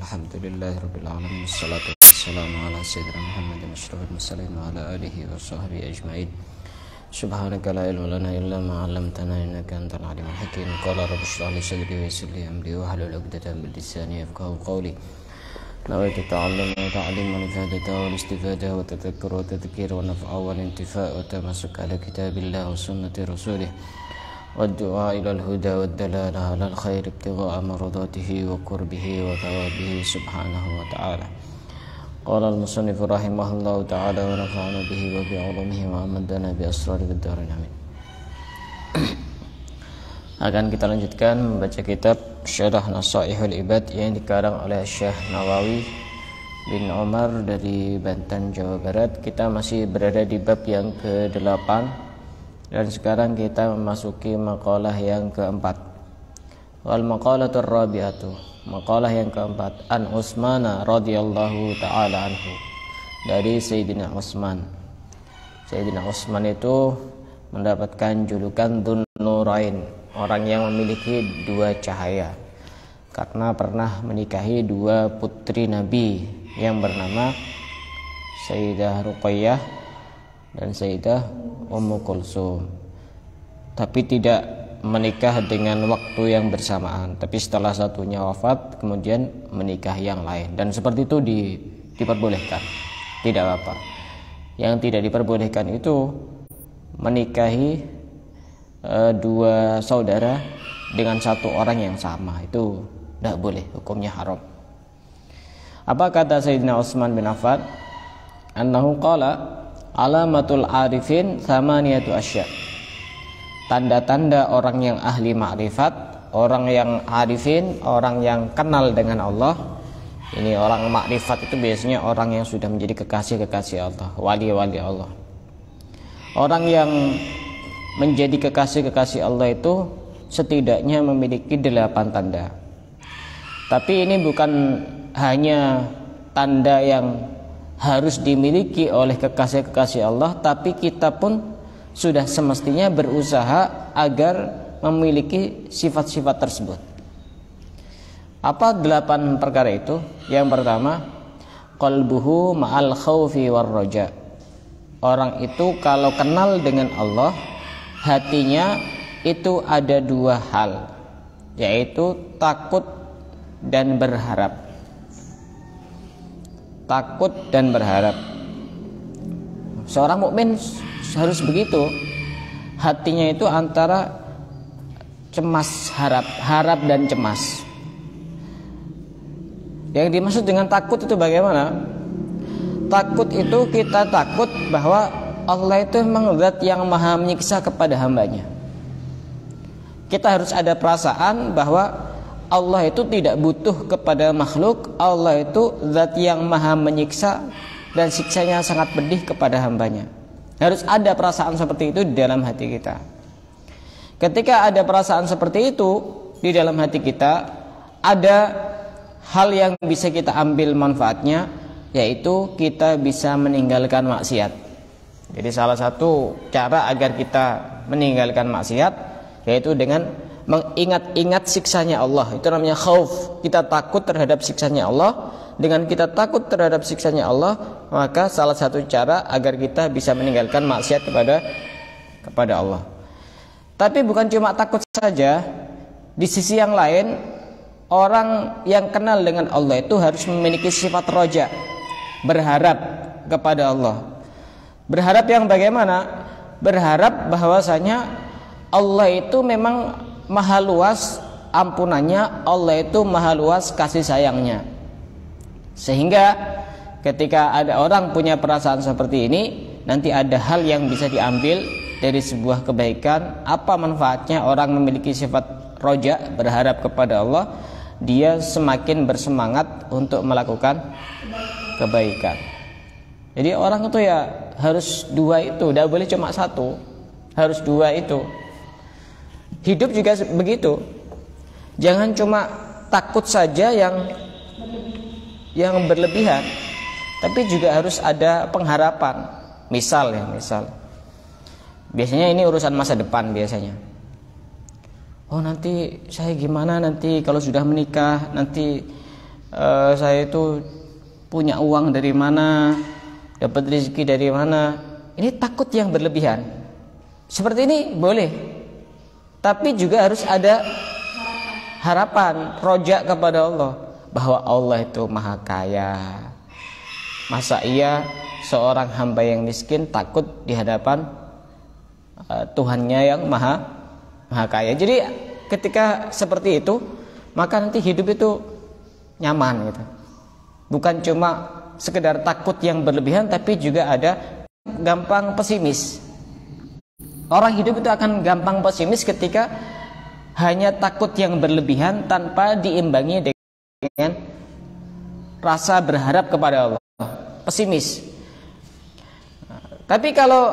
Alhamdulillahirabbil alamin wassalatu wassalamu ala sayyidina Muhammadin asyrafil mursalin wa ala alihi wa sahbihi ajmain. Subhanaka la ilma lana illa ma 'allamtana innaka antal alimul hakim. Qala rabbi shrah li sadri wa yassir li amri wahlul 'uqdatam min lisani yafqahu qawli. Nawaitu ta'allum wa ta'lim wa ifadata wa istifada wa tadhakkur wa tadhkir wa naf'a wa intifa' wa tamasuk ala kitabillah wa sunnati rasulih والدعاء إلى الهدى والدلالة على الخير ابتغاء مرضاته وقربه وثوابه سبحانه وتعالى. قال المصنف رحمه الله تعالى ونفعنا به وبعلومه وأمدنا بأسراره في الدارين آمين. Akan kita lanjutkan membaca kitab Syarah Nasaihul Ibad yang dikarang oleh Syekh Nawawi bin Umar dari Banten, Jawa Barat. Kita masih berada di bab yang ke-8 dan sekarang kita memasuki maqalah yang keempat. Wal maqalatur rabi'atu, maqalah yang keempat, an Utsman radhiyallahu taala anhu, dari Sayyidina Utsman. Sayyidina Utsman itu mendapatkan julukan Dzun Nurain, orang yang memiliki dua cahaya, karena pernah menikahi dua putri Nabi yang bernama Sayyidah Ruqayyah dan Sayyidah Ummu Kulsum, tapi tidak menikah dengan waktu yang bersamaan, tapi setelah satunya wafat kemudian menikah yang lain, dan seperti itu diperbolehkan, tidak apa-apa. Yang tidak diperbolehkan itu menikahi dua saudara dengan satu orang yang sama, itu tidak boleh, hukumnya haram. Apa kata Sayyidina Utsman bin Affan? Annahu qala alamatul arifin thamaniyatu asya. Tanda-tanda orang yang ahli makrifat, orang yang arifin, orang yang kenal dengan Allah. Ini orang makrifat itu biasanya orang yang sudah menjadi kekasih-kekasih Allah, wali-wali Allah. Orang yang menjadi kekasih-kekasih Allah itu setidaknya memiliki 8 tanda. Tapi ini bukan hanya tanda yang harus dimiliki oleh kekasih-kekasih Allah, tapi kita pun sudah semestinya berusaha agar memiliki sifat-sifat tersebut. Apa 8 perkara itu? Yang pertama, qalbuhu ma'al khaufi war raja. Orang itu kalau kenal dengan Allah, hatinya itu ada 2 hal, yaitu takut dan berharap. Takut dan berharap. Seorang mukmin harus begitu. Hatinya itu antara cemas, harap dan cemas. Yang dimaksud dengan takut itu bagaimana? Takut itu kita takut bahwa Allah itu memang zat yang maha menyiksa kepada hambanya. Kita harus ada perasaan bahwa Allah itu tidak butuh kepada makhluk. Allah itu zat yang maha menyiksa dan siksanya sangat pedih kepada hambanya. Harus ada perasaan seperti itu di dalam hati kita. Ketika ada perasaan seperti itu di dalam hati kita, ada hal yang bisa kita ambil manfaatnya, yaitu kita bisa meninggalkan maksiat. Jadi salah satu cara agar kita meninggalkan maksiat yaitu dengan mengingat-ingat siksanya Allah. Itu namanya khauf. Kita takut terhadap siksanya Allah. Dengan kita takut terhadap siksanya Allah, maka salah satu cara agar kita bisa meninggalkan maksiat kepada Allah. Tapi bukan cuma takut saja. Di sisi yang lain, orang yang kenal dengan Allah itu harus memiliki sifat roja, berharap kepada Allah. Berharap yang bagaimana? Berharap bahwasanya Allah itu memang maha luas ampunannya, Allah itu maha luas kasih sayangnya. Sehingga ketika ada orang punya perasaan seperti ini, nanti ada hal yang bisa diambil dari sebuah kebaikan. Apa manfaatnya orang memiliki sifat roja, berharap kepada Allah? Dia semakin bersemangat untuk melakukan kebaikan. Jadi orang itu ya harus 2 itu, tidak boleh cuma 1, harus 2 itu. Hidup juga begitu. Jangan cuma takut saja yang berlebihan, tapi juga harus ada pengharapan. Misal biasanya ini urusan masa depan biasanya. Oh nanti saya gimana nanti kalau sudah menikah, nanti saya itu punya uang dari mana, dapat rezeki dari mana. Ini takut yang berlebihan. Seperti ini boleh, tapi juga harus ada harapan, roja kepada Allah, bahwa Allah itu maha kaya. Masa iya seorang hamba yang miskin takut di hadapan Tuhannya yang maha kaya. Jadi ketika seperti itu, maka nanti hidup itu nyaman gitu. Bukan cuma sekedar takut yang berlebihan, tapi juga ada gampang pesimis. Orang hidup itu akan gampang pesimis ketika hanya takut yang berlebihan tanpa diimbangi dengan rasa berharap kepada Allah. Pesimis. Tapi kalau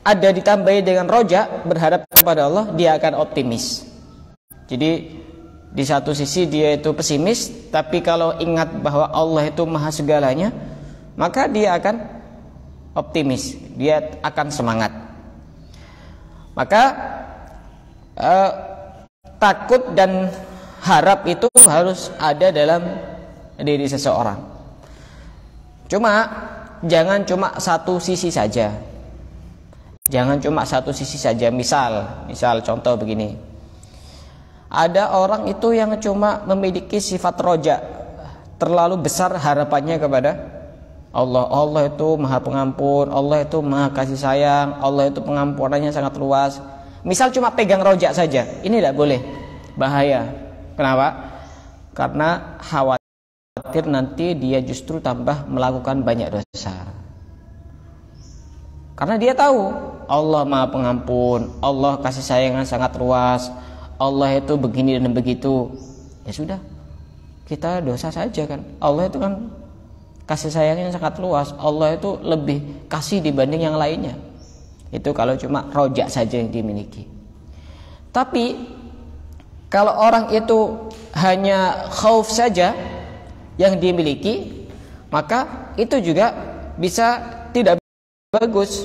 ada ditambahi dengan roja, berharap kepada Allah, dia akan optimis. Jadi di satu sisi dia itu pesimis, tapi kalau ingat bahwa Allah itu maha segalanya, maka dia akan optimis, dia akan semangat. Maka takut dan harap itu harus ada dalam diri seseorang. Cuma jangan cuma satu sisi saja. Jangan cuma satu sisi saja. Misal contoh begini. Ada orang itu yang cuma memiliki sifat roja, terlalu besar harapannya kepada Allah. Allah itu maha pengampun, Allah itu maha kasih sayang, Allah itu pengampunannya sangat luas. Misal cuma pegang rojak saja, ini tidak boleh, bahaya. Kenapa? Karena khawatir nanti dia justru tambah melakukan banyak dosa. Karena dia tahu Allah maha pengampun, Allah kasih sayang yang sangat luas, Allah itu begini dan begitu. Ya sudah, kita dosa saja kan. Allah itu kan kasih sayangnya sangat luas, Allah itu lebih kasih dibanding yang lainnya. Itu kalau cuma rojak saja yang dimiliki. Tapi kalau orang itu hanya khauf saja yang dimiliki, maka itu juga bisa tidak bagus.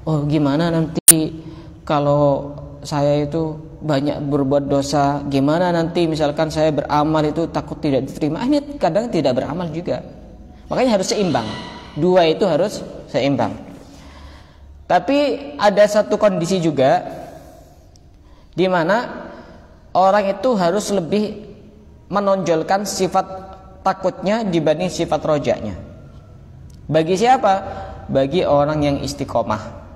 Oh, gimana nanti kalau saya itu banyak berbuat dosa, gimana nanti misalkan saya beramal itu takut tidak diterima. Ini kadang tidak beramal juga. Makanya harus seimbang. Dua itu harus seimbang. Tapi ada satu kondisi juga di mana orang itu harus lebih menonjolkan sifat takutnya dibanding sifat rojaknya. Bagi siapa? Bagi orang yang istiqomah.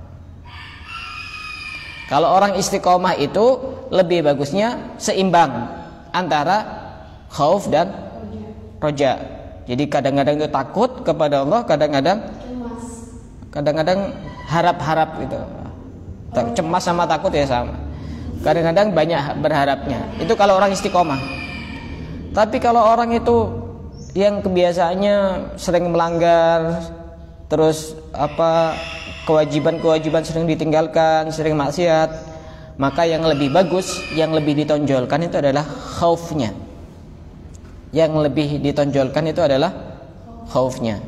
Kalau orang istiqomah itu lebih bagusnya seimbang antara khauf dan roja. Jadi kadang-kadang itu takut kepada Allah, kadang-kadang harap-harap gitu. Cemas sama takut ya sama. Kadang-kadang banyak berharapnya. Itu kalau orang istiqomah. Tapi kalau orang itu yang kebiasaannya sering melanggar, terus kewajiban-kewajiban sering ditinggalkan, sering maksiat, maka yang lebih bagus, yang lebih ditonjolkan itu adalah khaufnya. Yang lebih ditonjolkan itu adalah khaufnya.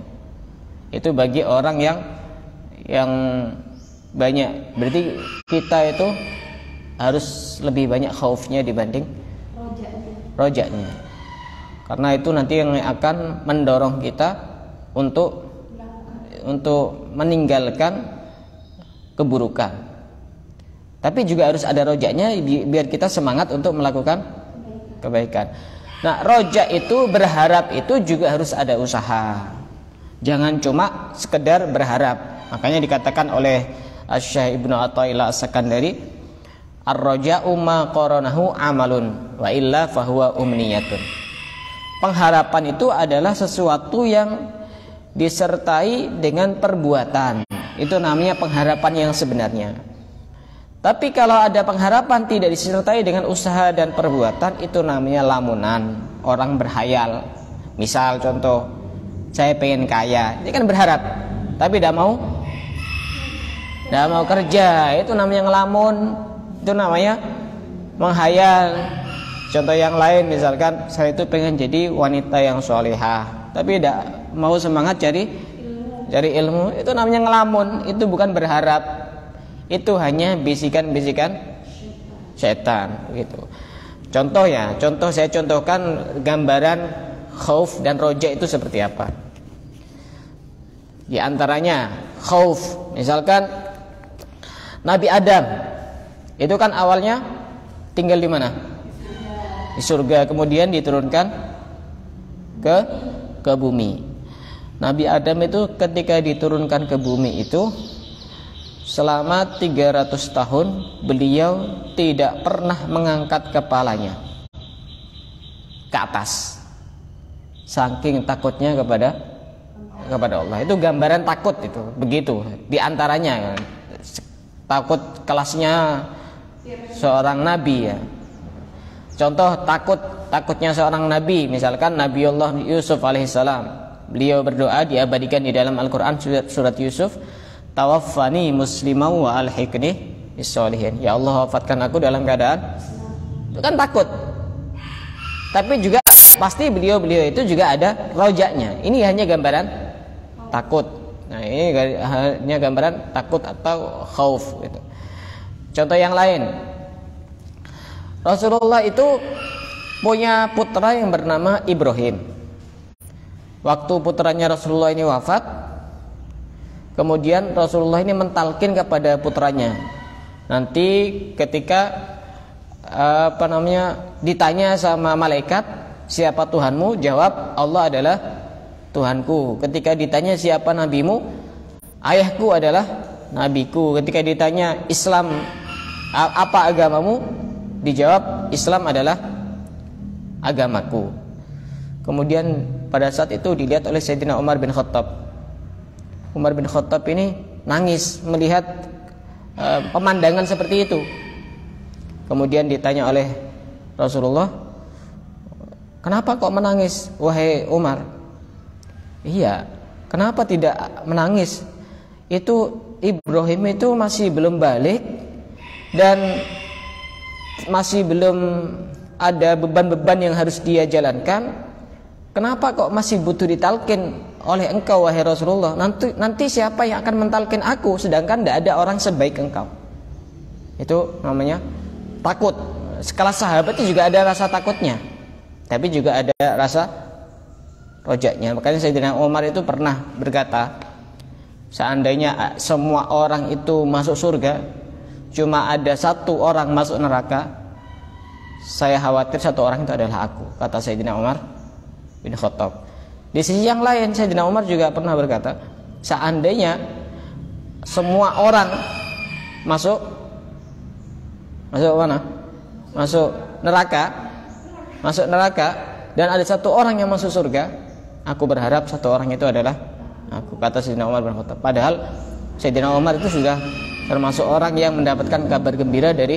Itu bagi orang yang banyak. Berarti kita itu harus lebih banyak khaufnya dibanding rojaknya. Karena itu nanti yang akan mendorong kita untuk meninggalkan keburukan. Tapi juga harus ada rojaknya biar kita semangat untuk melakukan kebaikan. Nah, rojak itu, berharap itu juga harus ada usaha. Jangan cuma sekedar berharap. Makanya dikatakan oleh Asy-Syaikh Ibnu Athaillah As-Sakandari, ar-raja'u ma qaranahu amalun wa illa fahuwa umniyatun. Pengharapan itu adalah sesuatu yang disertai dengan perbuatan. Itu namanya pengharapan yang sebenarnya. Tapi kalau ada pengharapan tidak disertai dengan usaha dan perbuatan, itu namanya lamunan, orang berhayal. Misal contoh, saya pengen kaya, ini kan berharap, tapi tidak mau kerja, itu namanya ngelamun, itu namanya menghayal. Contoh yang lain, misalkan saya itu pengen jadi wanita yang sholihah, tapi tidak mau semangat cari ilmu, itu namanya ngelamun, itu bukan berharap, itu hanya bisikan-bisikan setan gitu. Contoh ya, saya contohkan gambaran khauf dan roja itu seperti apa. Di antaranya khauf, misalkan Nabi Adam itu kan awalnya tinggal di mana? Di surga, kemudian diturunkan ke bumi. Nabi Adam itu ketika diturunkan ke bumi itu selama 300 tahun beliau tidak pernah mengangkat kepalanya ke atas, saking takutnya kepada Allah. Itu gambaran takut itu, begitu. Di antaranya takut kelasnya seorang nabi ya. Contoh takutnya seorang nabi, misalkan Nabiullah Yusuf alaihissalam. Beliau berdoa diabadikan di dalam Al-Quran surat Yusuf, tawaffani muslimah wa alhiqni bis-sholihin. Ya Allah, wafatkan aku dalam keadaan, itu kan takut. Tapi juga pasti beliau itu juga ada rojaknya. Ini hanya gambaran takut. Nah, ini hanya gambaran takut atau khauf gitu. Contoh yang lain, Rasulullah itu punya putra yang bernama Ibrahim. Waktu putranya Rasulullah ini wafat, kemudian Rasulullah ini mentalkin kepada putranya. Nanti ketika ditanya sama malaikat, siapa Tuhanmu? Jawab, Allah adalah Tuhanku. Ketika ditanya siapa nabimu? Ayahku adalah nabiku. Ketika ditanya Islam apa agamamu? Dijawab, Islam adalah agamaku. Kemudian pada saat itu dilihat oleh Sayyidina Umar bin Khattab. Umar bin Khattab ini nangis melihat pemandangan seperti itu. Kemudian ditanya oleh Rasulullah, kenapa kok menangis wahai Umar? Iya, kenapa tidak menangis? Itu Ibrahim itu masih belum balik dan masih belum ada beban-beban yang harus dia jalankan. Kenapa kok masih butuh ditalkin oleh engkau wahai Rasulullah? Nanti siapa yang akan mentalkin aku, sedangkan tidak ada orang sebaik engkau? Itu namanya takut. Sekelas sahabat itu juga ada rasa takutnya, tapi juga ada rasa rojaknya. Makanya Sayyidina Umar itu pernah berkata, seandainya semua orang itu masuk surga, cuma ada satu orang masuk neraka, saya khawatir satu orang itu adalah aku, kata Sayyidina Umar bin Khattab. Di sisi yang lain, Sayyidina Umar juga pernah berkata, seandainya semua orang masuk mana? Masuk neraka dan ada satu orang yang masuk surga, aku berharap satu orang itu adalah aku, kata Sayyidina Umar bin Khattab. Padahal Sayyidina Umar itu sudah termasuk orang yang mendapatkan kabar gembira dari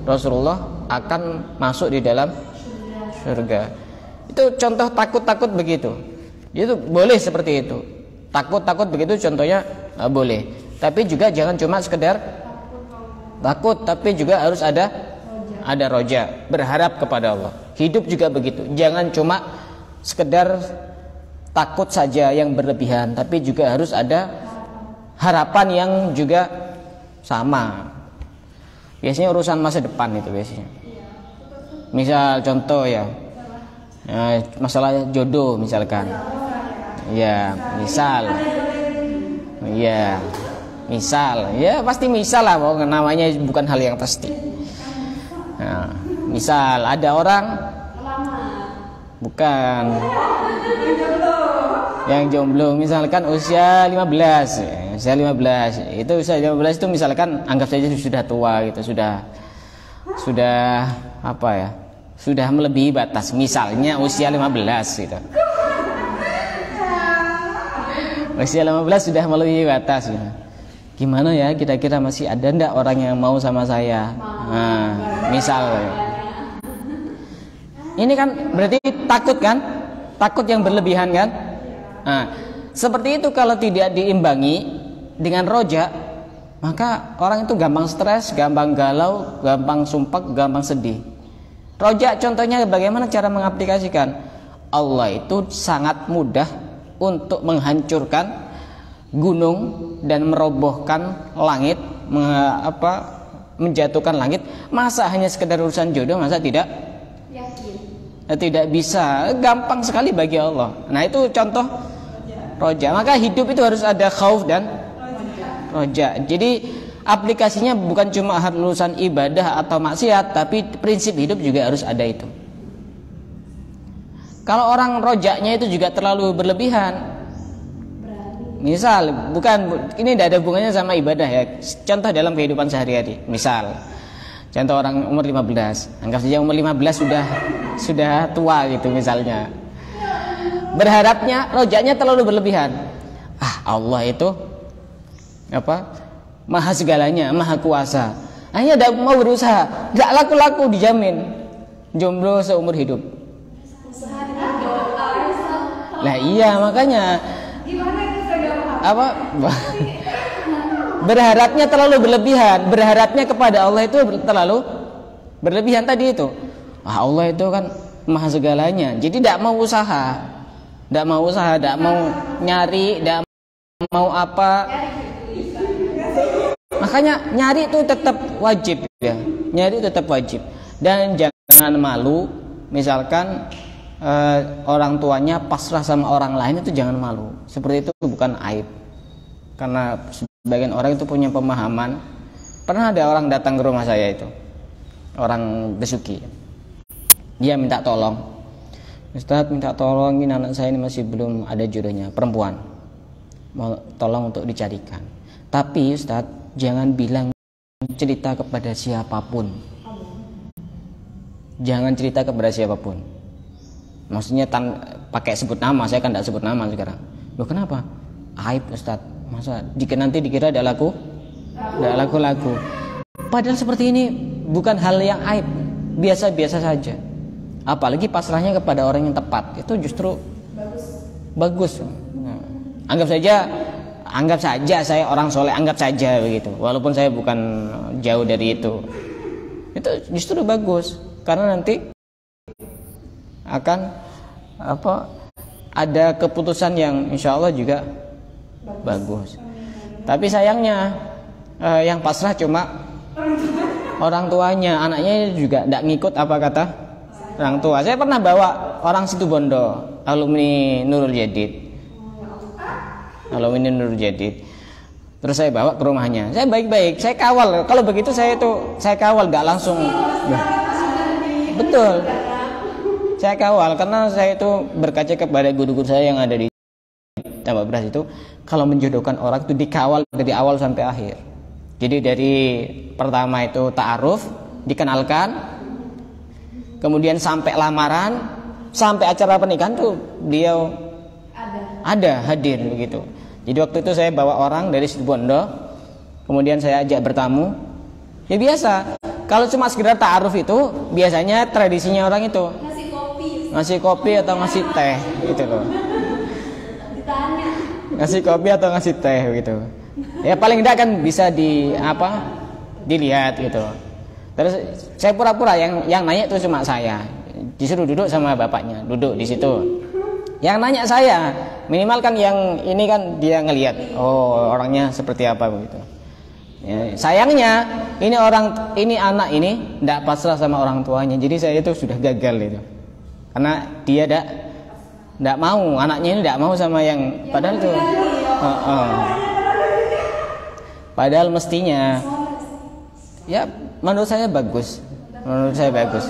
Rasulullah akan masuk di dalam surga. Itu contoh takut-takut begitu. Itu boleh seperti itu. Takut-takut begitu contohnya boleh. Tapi juga jangan cuma sekedar takut, tapi juga harus ada roja, berharap kepada Allah. Hidup juga begitu. Jangan cuma sekedar takut saja yang berlebihan, tapi juga harus ada harapan yang juga sama. Biasanya urusan masa depan itu biasanya. Misal contoh ya, masalah jodoh misalkan. Ya, misal. Ya pasti misal lah, namanya bukan hal yang pasti. Nah, misal ada orang bukan yang jomblo, misalkan usia 15. Itu usia 15 itu misalkan anggap saja sudah tua gitu, sudah apa ya? Sudah melebihi batas, misalnya usia 15 gitu. Usia 15 sudah melebihi batas gitu. Gimana ya, kira-kira masih ada ndak orang yang mau sama saya? Nah, misal ini kan berarti takut kan? Takut yang berlebihan kan? Nah, seperti itu kalau tidak diimbangi dengan roja, maka orang itu gampang stres, gampang galau, gampang sumpek, gampang sedih. Roja contohnya bagaimana cara mengaplikasikan? Allah itu sangat mudah untuk menghancurkan gunung dan merobohkan langit, menjatuhkan langit. Masa hanya sekedar urusan jodoh, masa tidak Tidak bisa, gampang sekali bagi Allah. Nah itu contoh roja. Maka hidup itu harus ada khauf dan roja. Jadi aplikasinya bukan cuma urusan ibadah atau maksiat, tapi prinsip hidup juga harus ada itu. Kalau orang rojaknya itu juga terlalu berlebihan, misal ini tidak ada hubungannya sama ibadah ya. Contoh dalam kehidupan sehari-hari. Misal contoh orang umur 15, anggap saja umur 15 sudah tua gitu misalnya. Berharapnya rojaknya terlalu berlebihan. Allah itu maha segalanya, maha kuasa. Hanya tidak mau berusaha, tidak laku-laku dijamin jomblo seumur hidup. Lah iya makanya berharapnya terlalu berlebihan, berharapnya kepada Allah itu terlalu berlebihan tadi itu. Allah itu kan maha segalanya, jadi tidak mau usaha, tidak mau nyari, tidak mau apa. Makanya nyari itu tetap wajib ya, nyari tetap wajib. Dan jangan malu, misalkan orang tuanya pasrah sama orang lain, itu jangan malu. Seperti itu bukan aib. Karena sebagian orang itu punya pemahaman. Pernah ada orang datang ke rumah saya itu, orang Besuki. Dia minta tolong, Ustadz minta tolongin anak saya ini masih belum ada jodohnya, perempuan, mau tolong untuk dicarikan. Tapi Ustadz jangan bilang cerita kepada siapapun. Jangan cerita kepada siapapun. Maksudnya pakai sebut nama, saya kan tidak sebut nama sekarang. Loh kenapa? Aib Ustadz. Masa jika nanti dikira tidak laku. Padahal seperti ini bukan hal yang aib, biasa-biasa saja. Apalagi pasrahnya kepada orang yang tepat, itu justru bagus. Nah, anggap saja saya orang soleh, anggap saja begitu. Walaupun saya bukan jauh dari itu justru bagus, karena nanti akan ada keputusan yang insya Allah juga bagus. Tapi sayangnya yang pasrah cuma orang tuanya, anaknya juga tidak ngikut apa kata orang tua. Saya pernah bawa orang Situbondo, alumni Nurul Jadid. Terus saya bawa ke rumahnya. Saya baik-baik, saya kawal. Kalau begitu saya kawal, gak langsung. Betul. Saya kawal karena saya itu berkaca kepada guru-guru saya yang ada di Tambak Beras itu, kalau menjodohkan orang itu dikawal dari awal sampai akhir. Jadi dari pertama itu ta'aruf, dikenalkan, kemudian sampai lamaran, sampai acara pernikahan tuh beliau ada hadir begitu. Jadi waktu itu saya bawa orang dari Situbondo, kemudian saya ajak bertamu. Ya biasa, kalau cuma sekedar ta'aruf itu biasanya tradisinya orang itu ngasih kopi atau ngasih teh gitu loh. Ngasih kopi atau ngasih teh gitu. Ya paling tidak kan bisa dilihat gitu. Terus saya pura-pura yang nanya itu cuma saya. Disuruh duduk sama bapaknya, duduk di situ. Yang nanya saya, minimal kan yang ini kan dia ngelihat, orangnya seperti apa begitu. Ya, sayangnya ini anak ini tidak pasrah sama orang tuanya. Jadi saya itu sudah gagal itu. Karena dia tidak mau, anaknya ini tidak mau sama yang padahal itu padahal mestinya ya menurut saya bagus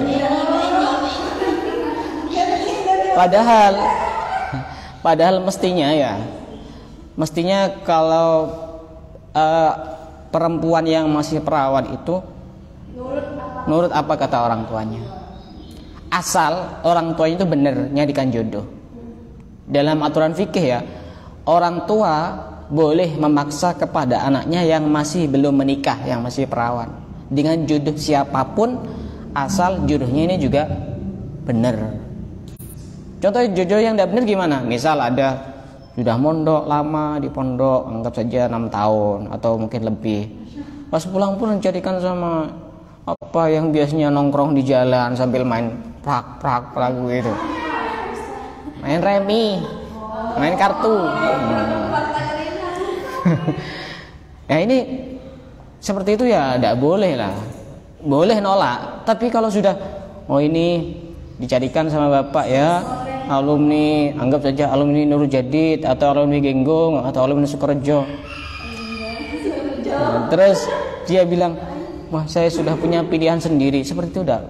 ya. Padahal mestinya kalau perempuan yang masih perawan itu nurut apa kata orang tuanya, asal orang tuanya itu benar nyarikan jodoh. Dalam aturan fikih ya, orang tua boleh memaksa kepada anaknya yang masih belum menikah, yang masih perawan, dengan jodoh siapapun, asal jodohnya ini juga benar. Contoh jodoh yang tidak benar gimana? Misal ada sudah mondok lama di pondok, anggap saja 6 tahun atau mungkin lebih, pas pulang pun mencarikan sama apa yang biasanya nongkrong di jalan sambil main prak gitu, main remi, main kartu. Ya ini seperti itu ya tidak boleh lah. Boleh nolak, tapi kalau sudah ini dicarikan sama bapak ya alumni, anggap saja alumni Nurul Jadid atau alumni Genggong atau alumni Sukorejo. Nah, terus dia bilang, wah saya sudah punya pilihan sendiri, seperti itu udah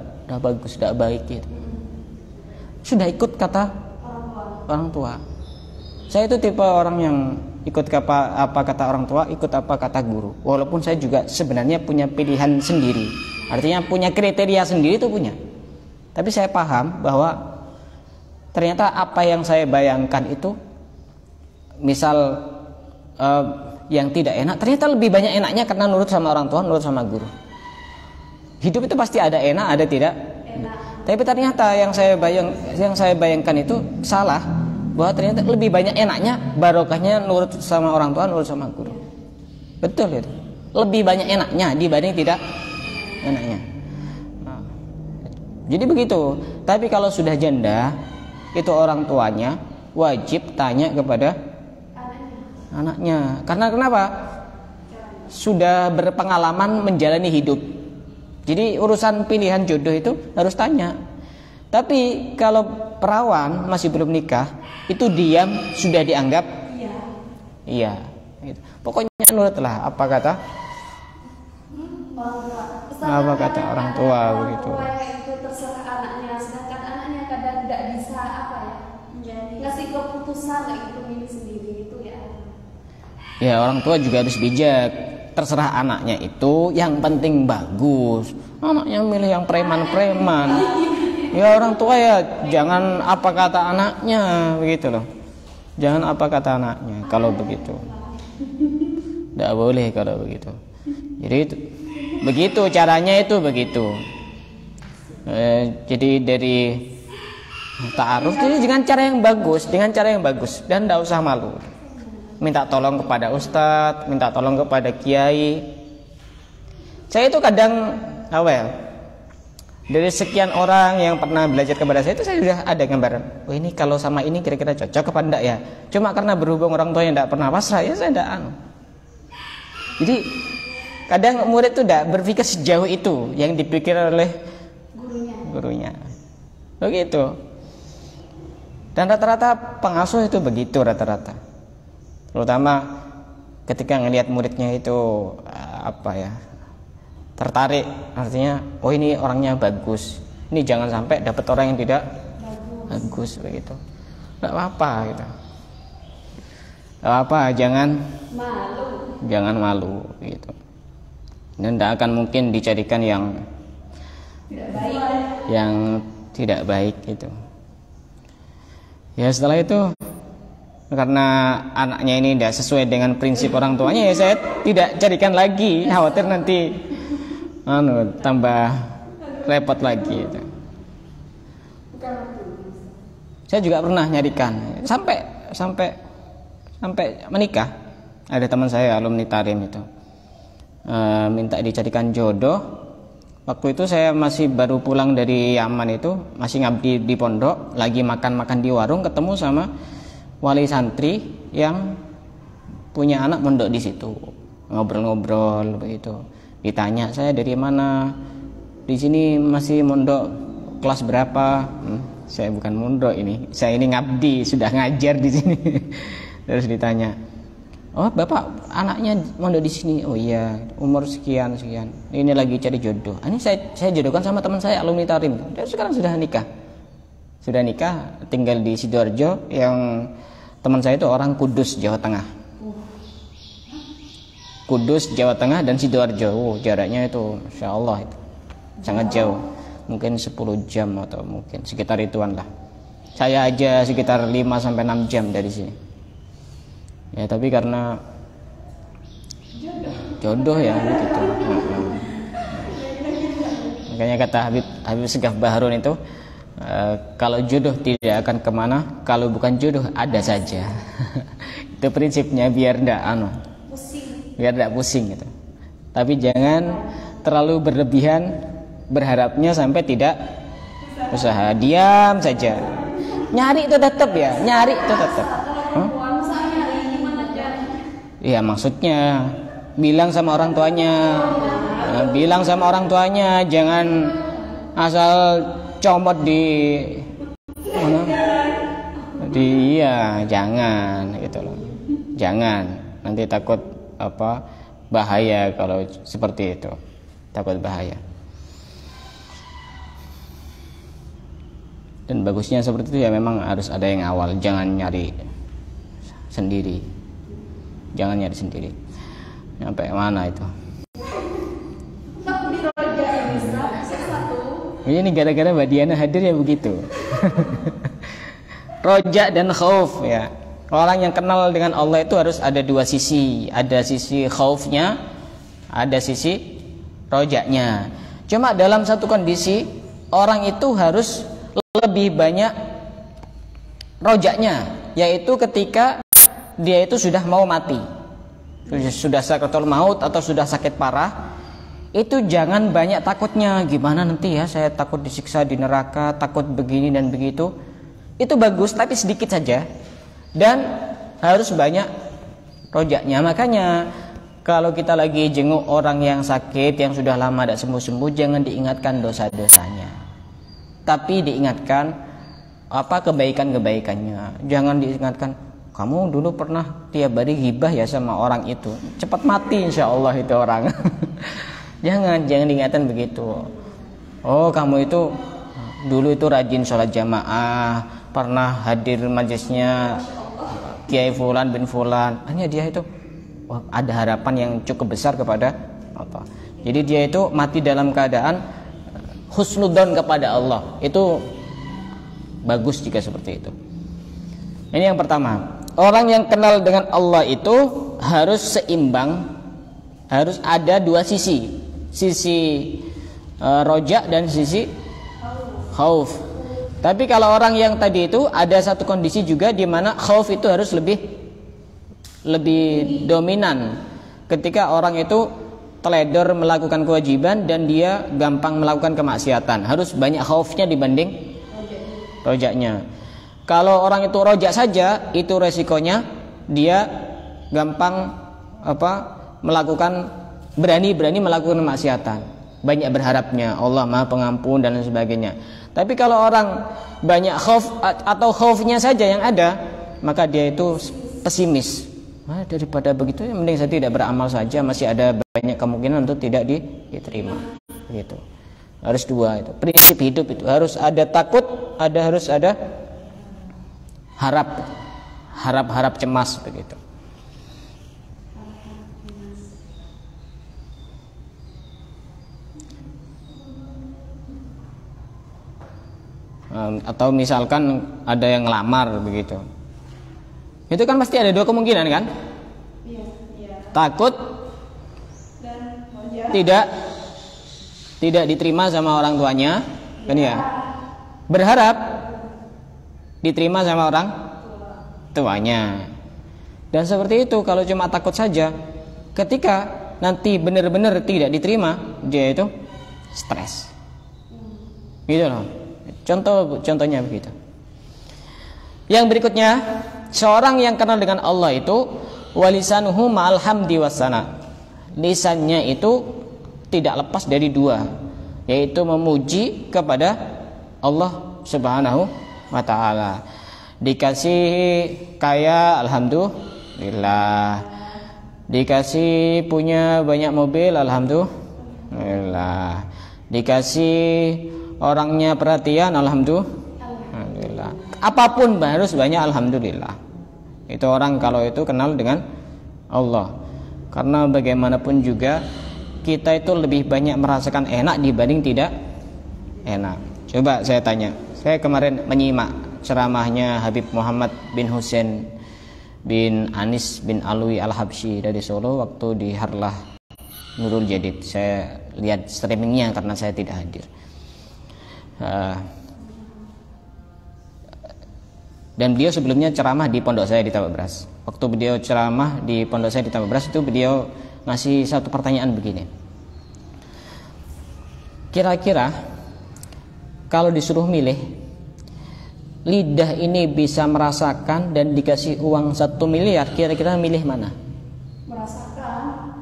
bagus, udah baik gitu. Sudah ikut kata orang tua. Saya itu tipe orang yang ikut apa kata orang tua, ikut apa kata guru. Walaupun saya juga sebenarnya punya pilihan sendiri, artinya punya kriteria sendiri itu punya. Tapi saya paham bahwa ternyata apa yang saya bayangkan itu, misal yang tidak enak, ternyata lebih banyak enaknya karena nurut sama orang tua, nurut sama guru. Hidup itu pasti ada enak, ada tidak enak. Tapi ternyata yang saya bayangkan itu salah, bahwa ternyata lebih banyak enaknya, barokahnya nurut sama orang tua, nurut sama guru. Betul itu. Lebih banyak enaknya dibanding tidak enaknya. Nah, jadi begitu. Tapi kalau sudah janda, itu orang tuanya wajib tanya kepada anaknya. Karena kenapa? Sudah berpengalaman menjalani hidup. Jadi urusan pilihan jodoh itu harus tanya. Tapi kalau perawan masih belum nikah, itu diam sudah dianggap iya. Gitu. Pokoknya nurutlah apa kata orang tua begitu. Itu terserah anaknya, sedangkan anaknya kadang tidak bisa ngasih keputusan gitu, milih sendiri itu ya. Ya orang tua juga harus bijak. Terserah anaknya itu, yang penting bagus. Anaknya milih yang preman-preman. Ya orang tua ya jangan apa kata anaknya begitu loh. Jangan apa kata anaknya kalau begitu. Tidak boleh kalau begitu. Jadi itu, begitu caranya itu begitu. Jadi dari ta'aruf jadi dengan cara yang bagus, dan tidak usah malu. Minta tolong kepada ustadz, minta tolong kepada kiai. Saya itu kadang dari sekian orang yang pernah belajar kepada saya itu saya sudah ada gambaran. Oh ini kalau sama ini kira-kira cocok apa enggak ya. Cuma karena berhubung orang tua yang tidak pernah pasrah, ya saya tidak Jadi kadang murid itu tidak berpikir sejauh itu yang dipikir oleh gurunya. Begitu. Dan rata-rata pengasuh itu begitu rata-rata. Terutama ketika ngelihat muridnya itu tertarik, artinya oh ini orangnya bagus, ini jangan sampai dapat orang yang tidak bagus begitu. Nggak apa-apa gitu. Nggak apa, jangan malu gitu. Dan tidak akan mungkin dicarikan yang tidak baik gitu. Ya setelah itu, karena anaknya ini tidak sesuai dengan prinsip orang tuanya, ya saya tidak carikan lagi, khawatir nanti tambah repot lagi gitu. Saya juga pernah nyarikan sampai menikah. Ada teman saya alumni Tarim itu minta dicarikan jodoh. Waktu itu saya masih baru pulang dari Yaman, itu masih ngabdi di pondok, lagi makan-makan di warung, ketemu sama wali santri yang punya anak mondok di situ. Ngobrol-ngobrol begitu. Ditanya, saya dari mana? Di sini masih mondok kelas berapa? Saya bukan mondok ini. Saya ini ngabdi, sudah ngajar di sini. Terus ditanya, oh bapak anaknya mondok di sini. Oh iya, umur sekian. Ini lagi cari jodoh. Ini saya jodohkan sama teman saya alumni Tarim. Dia sekarang sudah nikah, tinggal di Sidoarjo. Yang teman saya itu orang Kudus, Jawa Tengah. Kudus, Jawa Tengah dan Sidoarjo. Jaraknya itu Insya Allah itu sangat jauh, mungkin 10 jam atau mungkin sekitar ituan lah. Saya aja sekitar 5-6 jam dari sini. Ya tapi karena jodoh ya begitu. Makanya kata Habib Segaf Baharun itu, kalau jodoh tidak akan kemana, kalau bukan jodoh ada saja. Itu prinsipnya, biar tidak pusing gitu. Tapi jangan terlalu berlebihan berharapnya sampai tidak usaha. Diam saja. Nyari itu tetap. Iya maksudnya bilang sama orang tuanya, jangan asal dicomot di mana? Iya, jangan gitu loh. Jangan, nanti takut bahaya kalau seperti itu. Takut bahaya. Dan bagusnya seperti itu ya memang harus ada yang awal, jangan nyari sendiri. Jangan nyari sendiri. Sampai mana itu? Ini gara-gara Mbak Diana hadir ya begitu. Roja dan khauf ya. Orang yang kenal dengan Allah itu harus ada dua sisi. Ada sisi khaufnya, ada sisi rojaknya. Cuma dalam satu kondisi orang itu harus lebih banyak rojaknya, yaitu ketika dia itu sudah mau mati, sudah sakratul maut atau sudah sakit parah. Itu jangan banyak takutnya, gimana nanti ya saya takut disiksa di neraka, takut begini dan begitu. Itu bagus tapi sedikit saja, dan harus banyak rojaknya. Makanya kalau kita lagi jenguk orang yang sakit, yang sudah lama tidak sembuh-sembuh, jangan diingatkan dosa-dosanya, tapi diingatkan kebaikan-kebaikannya. Jangan diingatkan, kamu dulu pernah tiap hari ghibah ya sama orang itu, cepat mati insya Allah itu orang. Jangan diingatkan begitu. Oh, kamu itu dulu itu rajin sholat jamaah, pernah hadir majelisnya Kiai Fulan bin Fulan. Hanya dia itu ada harapan yang cukup besar kepada apa. Jadi dia itu mati dalam keadaan husnudzon kepada Allah. Itu bagus jika seperti itu. Ini yang pertama. Orang yang kenal dengan Allah itu harus seimbang, harus ada dua sisi. Sisi roja dan sisi khauf. Tapi kalau orang yang tadi itu ada satu kondisi juga di mana khauf itu harus lebih dominan. Ketika orang itu teledor melakukan kewajiban dan dia gampang melakukan kemaksiatan, harus banyak khaufnya dibanding rojaknya. Kalau orang itu rojak saja, itu resikonya dia gampang berani melakukan kemaksiatan, banyak berharapnya Allah Maha Pengampun dan lain sebagainya. Tapi kalau orang banyak khauf atau khaufnya saja yang ada, maka dia itu pesimis. Daripada begitu ya mending saya tidak beramal saja, masih ada banyak kemungkinan untuk tidak diterima. Gitu. Harus dua itu. Prinsip hidup itu harus ada takut, harus ada harap cemas begitu. Atau misalkan ada yang ngelamar begitu, itu kan pasti ada dua kemungkinan kan? Takut dan tidak diterima sama orang tuanya, kan ya? Berharap diterima sama orang tuanya. Dan seperti itu, kalau cuma takut saja, ketika nanti benar-benar tidak diterima, dia itu stres. Gitu loh. Contohnya begitu. Yang berikutnya, seorang yang kenal dengan Allah itu walisanuhu ma'al hamdi wassana. Lisannya itu tidak lepas dari dua, yaitu memuji kepada Allah Subhanahu wa ta'ala. Dikasih kaya, alhamdulillah. Dikasih punya banyak mobil, alhamdulillah. Dikasih orangnya perhatian, alhamdulillah. Apapun harus banyak alhamdulillah. Itu orang kalau itu kenal dengan Allah. Karena bagaimanapun juga kita itu lebih banyak merasakan enak dibanding tidak enak. Coba saya tanya, saya kemarin menyimak ceramahnya Habib Muhammad bin Husain bin Anis bin Alwi Al-Habsyi dari Solo waktu di Harlah Nurul Jadid. Saya lihat streamingnya karena saya tidak hadir. Dan beliau sebelumnya ceramah di pondok saya di Tambak Beras. Waktu beliau ceramah di pondok saya di Tambak Beras itu beliau ngasih satu pertanyaan begini. Kira-kira kalau disuruh milih, lidah ini bisa merasakan dan dikasih uang 1 miliar, kira-kira milih mana? Merasakan.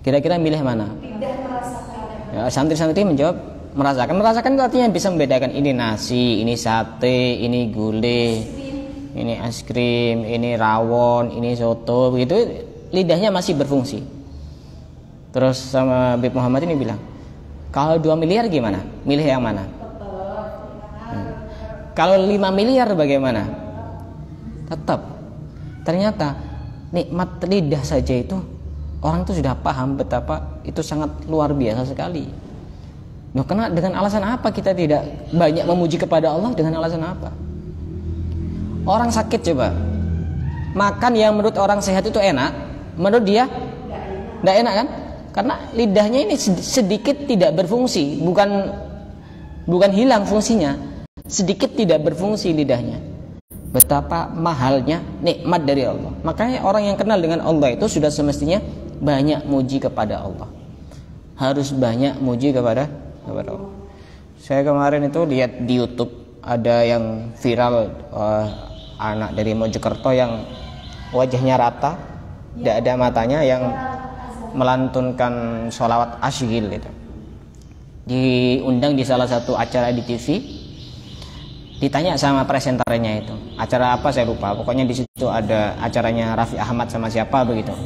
Kira-kira milih mana? Tidak merasakan. Ya, santri-santri menjawab Merasakan itu artinya bisa membedakan ini nasi, ini sate, ini gulai, ini es krim, ini rawon, ini soto, begitu. Lidahnya masih berfungsi. Terus sama Habib Muhammad ini bilang, kalau 2 miliar gimana? Milih yang mana? Kalau 5 miliar bagaimana? Tetap. Ternyata nikmat lidah saja itu orang itu sudah paham betapa itu sangat luar biasa sekali. Nah, karena dengan alasan apa kita tidak banyak memuji kepada Allah? Dengan alasan apa? Orang sakit coba makan yang menurut orang sehat itu enak, menurut dia tidak enak kan? Karena lidahnya ini sedikit tidak berfungsi, bukan hilang fungsinya, sedikit tidak berfungsi lidahnya. Betapa mahalnya nikmat dari Allah. Makanya orang yang kenal dengan Allah itu sudah semestinya banyak muji kepada Allah. Harus banyak muji kepada Allah. Saya kemarin itu lihat di YouTube ada yang viral, anak dari Mojokerto yang wajahnya rata, tidak ada matanya, yang melantunkan sholawat asyghil itu. Diundang di salah satu acara di TV, ditanya sama presenternya itu, acara apa saya lupa, pokoknya di situ ada acaranya Raffi Ahmad sama siapa begitu.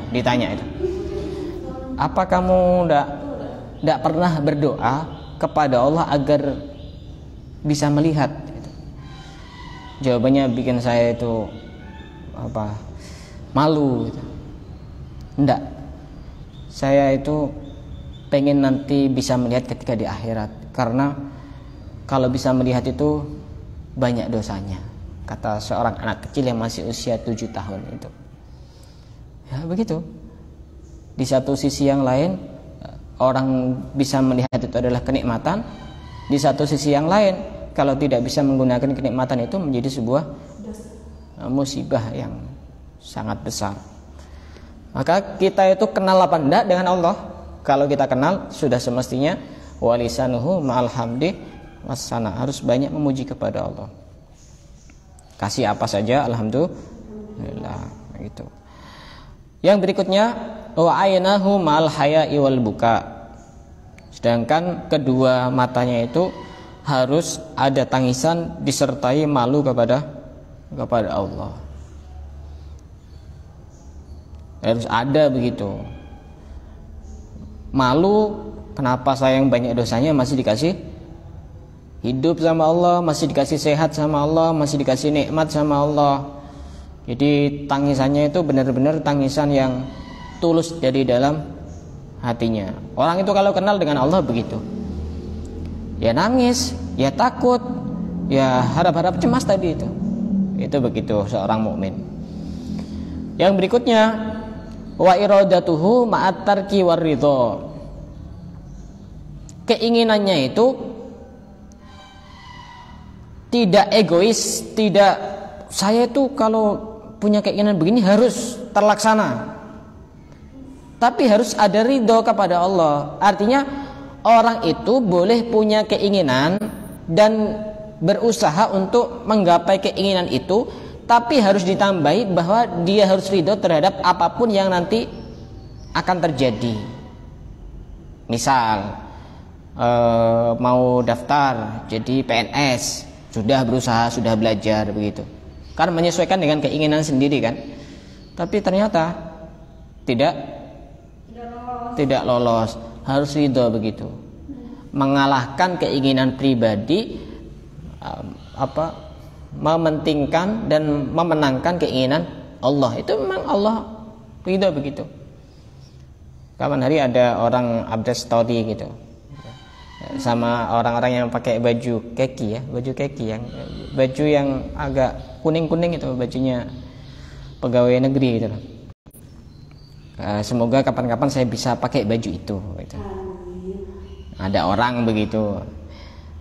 Ditanya itu, apa kamu tidak pernah berdoa kepada Allah agar bisa melihat? Jawabannya bikin saya itu malu gitu. Enggak, saya itu pengen nanti bisa melihat ketika di akhirat, karena kalau bisa melihat itu banyak dosanya, kata seorang anak kecil yang masih usia 7 tahun itu. Ya begitu. Di satu sisi yang lain orang bisa melihat itu adalah kenikmatan, di satu sisi yang lain kalau tidak bisa menggunakan kenikmatan itu menjadi sebuah musibah yang sangat besar. Maka kita itu kenal apa enggak dengan Allah? Kalau kita kenal, sudah semestinya walisanuhu ma'al hamdi wassana, harus banyak memuji kepada Allah. Kasih apa saja alhamdulillah gitu. Yang berikutnya wa aynahu ma'al haya'i wal buka. Sedangkan kedua matanya itu harus ada tangisan disertai malu kepada Allah. Harus ada begitu. Malu, kenapa saya yang banyak dosanya masih dikasih hidup sama Allah, masih dikasih sehat sama Allah, masih dikasih nikmat sama Allah. Jadi tangisannya itu benar-benar tangisan yang tulus dari dalam hatinya. Orang itu kalau kenal dengan Allah begitu, ya nangis, ya takut, ya harap-harap cemas tadi itu begitu seorang mukmin. Yang berikutnya wa iradatuhu ma'at tarki war ridha. Keinginannya itu tidak egois, tidak saya itu kalau punya keinginan begini harus terlaksana, tapi harus ada ridho kepada Allah. Artinya orang itu boleh punya keinginan dan berusaha untuk menggapai keinginan itu, tapi harus ditambahi bahwa dia harus ridho terhadap apapun yang nanti akan terjadi. Misal mau daftar jadi PNS, sudah berusaha, sudah belajar begitu, kan menyesuaikan dengan keinginan sendiri kan, tapi ternyata tidak lolos, harus ridho begitu, mengalahkan keinginan pribadi, mementingkan dan memenangkan keinginan Allah. Itu memang Allah ridho begitu. Kapan hari ada orang update story gitu sama orang-orang yang pakai baju keki yang baju yang agak kuning-kuning itu, bajunya pegawai negeri gitu. Semoga kapan-kapan saya bisa pakai baju itu gitu. Ada orang begitu,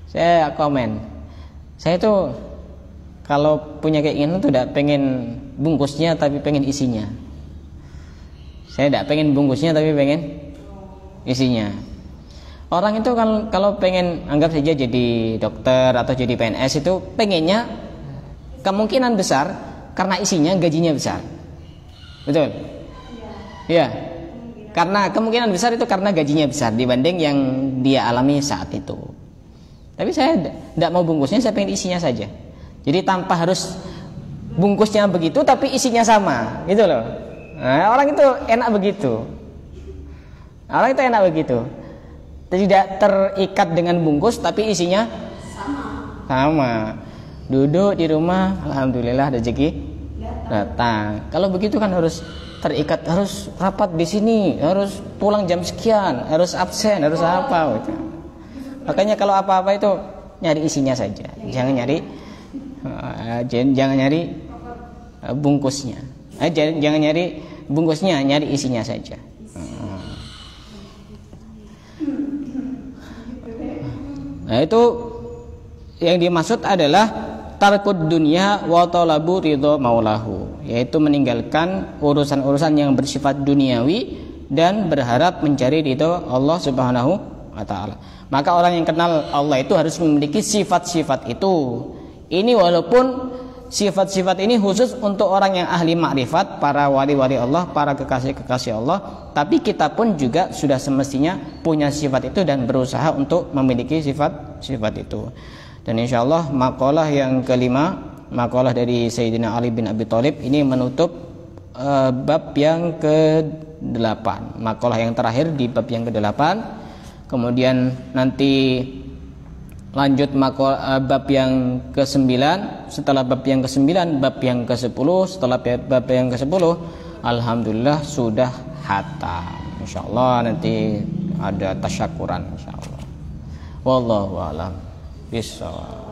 saya komen, saya tuh kalau punya keinginan tuh tidak pengen bungkusnya tapi pengen isinya. Saya tidak pengen bungkusnya tapi pengen isinya. Orang itu kan kalau pengen, anggap saja jadi dokter atau jadi PNS, itu pengennya kemungkinan besar karena isinya gajinya besar. Betul? Iya. Karena kemungkinan besar itu karena gajinya besar dibanding yang dia alami saat itu. Tapi saya tidak mau bungkusnya, saya pengen isinya saja. Jadi tanpa harus bungkusnya begitu tapi isinya sama, gitu loh. Nah, orang itu enak begitu. Orang itu enak begitu. Tidak terikat dengan bungkus tapi isinya sama. Duduk di rumah, alhamdulillah rezeki datang. Kalau begitu kan harus terikat, harus rapat di sini, harus pulang jam sekian, harus absen, harus apa gitu. Makanya kalau apa-apa itu nyari isinya saja. Jangan nyari bungkusnya. Jangan nyari bungkusnya, nyari isinya saja. Nah, itu yang dimaksud adalah tarkud dunya wa talabu ridho maulahu, yaitu meninggalkan urusan-urusan yang bersifat duniawi dan berharap mencari ridho Allah Subhanahu wa taala. Maka orang yang kenal Allah itu harus memiliki sifat-sifat itu. Ini walaupun sifat-sifat ini khusus untuk orang yang ahli makrifat, para wali-wali Allah, para kekasih-kekasih Allah, tapi kita pun juga sudah semestinya punya sifat itu dan berusaha untuk memiliki sifat-sifat itu. Dan insyaallah makalah yang kelima, makalah dari Sayyidina Ali bin Abi Thalib ini menutup bab yang ke-8. Makalah yang terakhir di bab yang ke-8. Kemudian nanti lanjut bab yang ke-9, setelah bab yang ke-9 bab yang ke-10, setelah bab yang ke-10 alhamdulillah sudah khatam. Insyaallah nanti ada tasyakuran insyaallah. Wallahu a'lam bishawab.